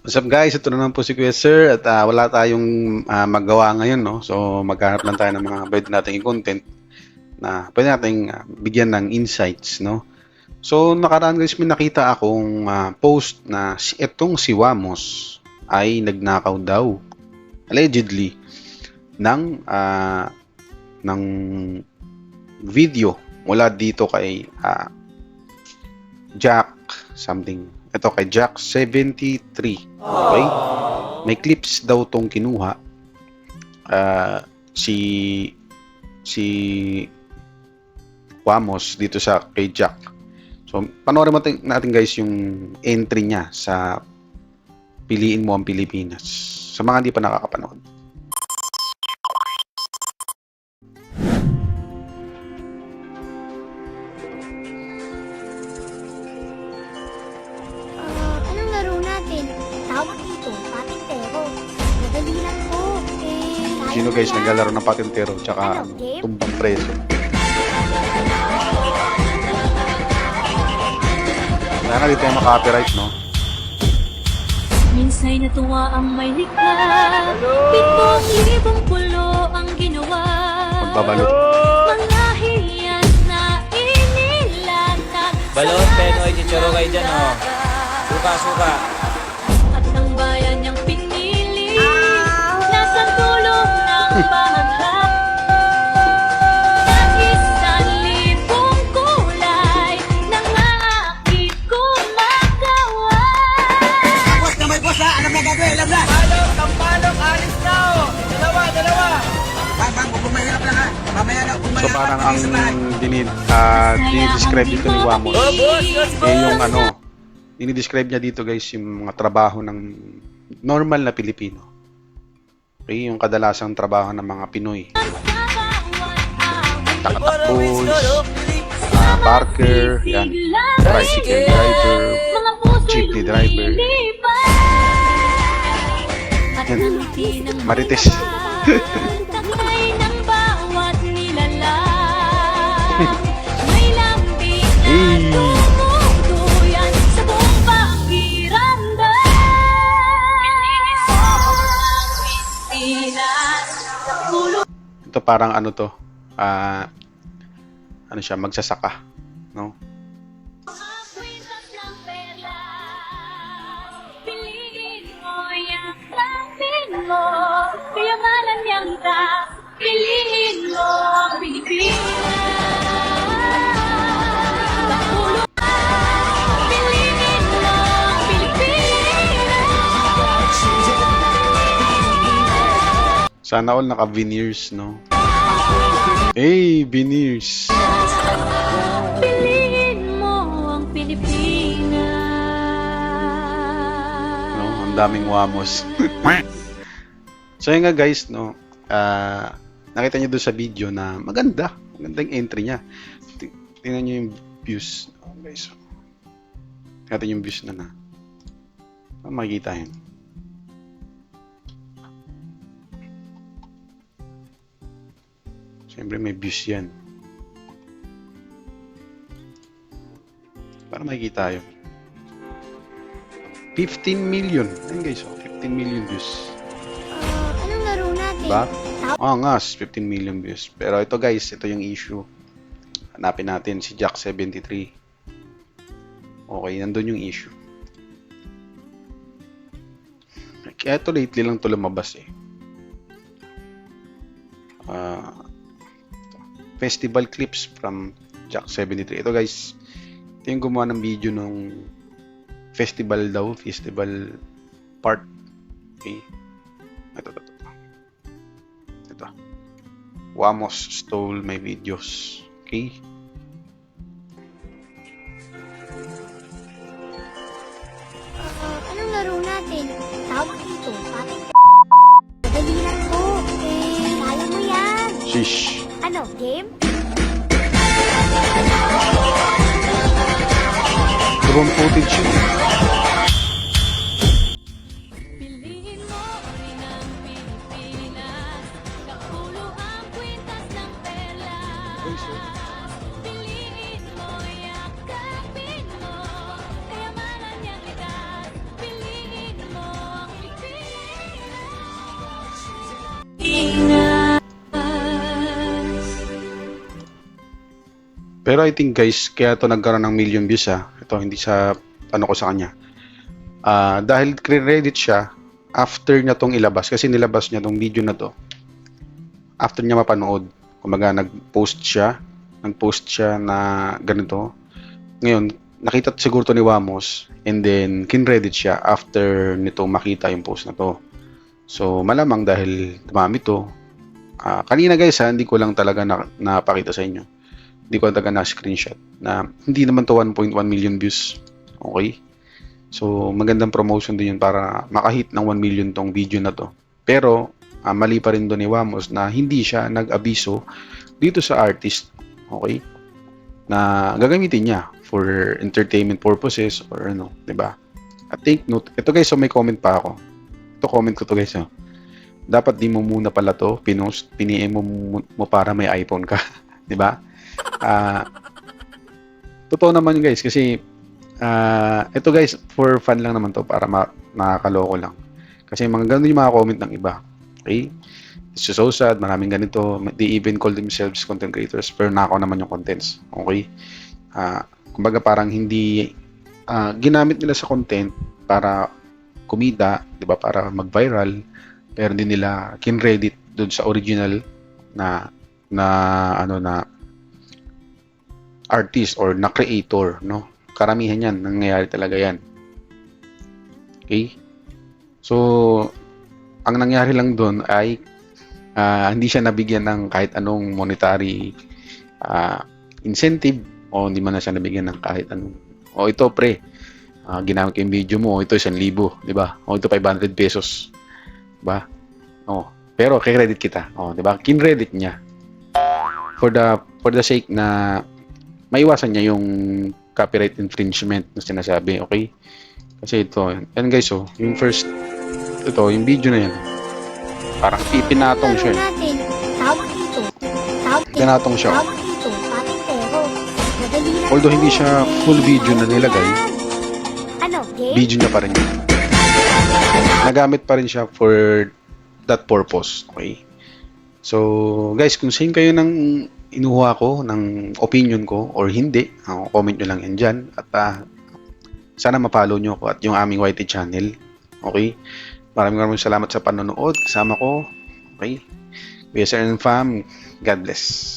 What's up guys? Ito na naman po si Kuya Sir at wala tayong magawa ngayon, no? So maghanap lang tayo ng mga pwede nating i-content na pwede nating bigyan ng insights, no? So nakaraan guys may nakita akong post na itong si Wamos ay nagnakaw daw allegedly ng video mula dito kay Jack something. Ito kay Jack 73. Okay? May clips daw tong kinuha. Si Wamos dito sa kay Jack. So, panoorin natin guys yung entry niya sa Piliin Mo ang Pilipinas. Sa mga hindi pa nakakapanood. Anong laro natin? Tawag dito, patintero. Madali lang po. Sino guys naglalaro ng patintero tsaka tumbang preso? Kaya nga dito yung copyright, no? Minsa'y natuwa ang may likha, 7,000 pulo ang ginawa. Pagbabalot. Mga hiyas na inilatag. Balot, Penoy, chicharo kayo dyan, oh. Suka. At ang bayan niyang pinili, nasa tulong ng bahagla. Ng 1,000 kulay, nangaakit kumagawa. Boss na may boss ha, alam na gagawin, alam na. Tampalok, alis na, oh. Dalawa. Bang, kung mahirap lang ha. Mamaya na, kung So mahirap parang lang ang sa bahay. dinidescribe dito ni Wamos Oh, boss, let's go. yung dinidescribe niya dito guys yung mga trabaho ng normal na Pilipino. Okay, yung kadalasang trabaho ng mga Pinoy. Takatakboys, barker, yan, tricycle driver, jeepney driver, yan, marites. Takay ng bawat nilalang. May lambing Hey. na tumutuyan sa buong pakiramdam. Pilipinas, sa pulo. Ito parang ano to, ano siya, magsasaka, no? Kwintas ng pera. Piliin mo, yakapin mo. Kayamanan niyang piliin mo ang Pilipinas. Sa pulo, piliin mo ang Pilipinas. Sana all naka-veneers, no? Hey, veneers! Piliin mo ang Pilipinas. No? Ang daming Wamos. So yun nga guys, no? Nakita niyo doon sa video na magandang entry niya. Tingnan niyo yung views. Oh, guys. Tingnan yung views na. Makikita yun. Siyempre may views yan. Para makikita yun. 15 million. Ayun guys, 15 million views. Anong laro natin? Diba? Nga, 15 million views. Pero ito guys, ito yung issue. Hanapin natin si Jack 73. Okay, nandun yung issue. Kaya ito lately lang ito lumabas eh. Festival clips from Jack 73. Ito guys, ito yung gumawa ng video nung festival part. Okay. Ito. Wamos stole my videos. Okay. Anong laro natin? Tawag dito, patintero. Madali lang po. Kaya mo yan. Shish. Ano, game? Drone footage yun. Piliin mo rin ang Pilipinas. Kapulo ang kwintas ng pera. Piliin mo, yakapin mo. Kayamanan niyang likas. Piliin mo Pero I think guys, kaya to nagkaroon ng million views ito hindi sa ano ko sa kanya. Dahil credit siya after niya tong ilabas kasi nilabas niya tong video na to after niya mapanood. Kumbaga nag-post siya na ganito. Ngayon, nakita siguro to ni Wamos and then kinredit siya after nito makita yung post na to. So malamang dahil dumami to. Kanina guys hindi ko lang talaga napakita sa inyo. Hindi ko talaga na-screenshot na hindi naman to 1.1 million views. Okay? So, magandang promotion din yun para makahit ng 1 million tong video na to. Pero, mali pa rin doon ni Wamos na hindi siya nag-abiso dito sa artist. Okay? Na gagamitin niya for entertainment purposes or ano, 'di ba? At take note, ito guys, so may comment pa ako. Ito comment ko to guys, dapat di mo muna pala to pinost, piniem mo para may iPhone ka, 'di ba? Totoo naman yun guys kasi ito guys for fun lang naman to para nakakaloko lang kasi mga ganun yung mga comment ng iba. Okay, it's so sad, maraming ganito, they even call themselves content creators pero nakaw naman yung contents. Okay, kumbaga parang hindi ginamit nila sa content para kumita, 'di ba, para mag-viral pero hindi nila kinredit doon sa original na ano na artist or na creator, no? Karamihan yan, nangyayari talaga yan. Okay? So, ang nangyari lang doon ay hindi siya nabigyan ng kahit anong monetary incentive o hindi man na siya nabigyan ng kahit anong o ito pre, ginamit ko yung video mo, o ito 1,000, di ba? O ito 500 pesos. Di ba? O, pero kay-credit kita. O, di ba? Kin-credit niya. For the sake na maiwasan niya yung copyright infringement na sinasabi, okay? Kasi ito, yan guys, yung first, ito, yung video na yan, parang pinatong siya. Natin, tawag dito. Pinatong siya. Tawag dito, patintero. Madali lang Although to. hindi siya full video na nilagay, Ano, game? video niya pa rin yun. Nagamit pa rin siya for that purpose, okay? So, guys, kung saan kayo ng inuha ko, ng opinion ko, or hindi, comment nyo lang yan dyan. At sana mapollow nyo ako at yung aming YT channel. Okay? Maraming salamat sa panonood. Kasama ko. Okay? Kuya Sir and Fam, God bless.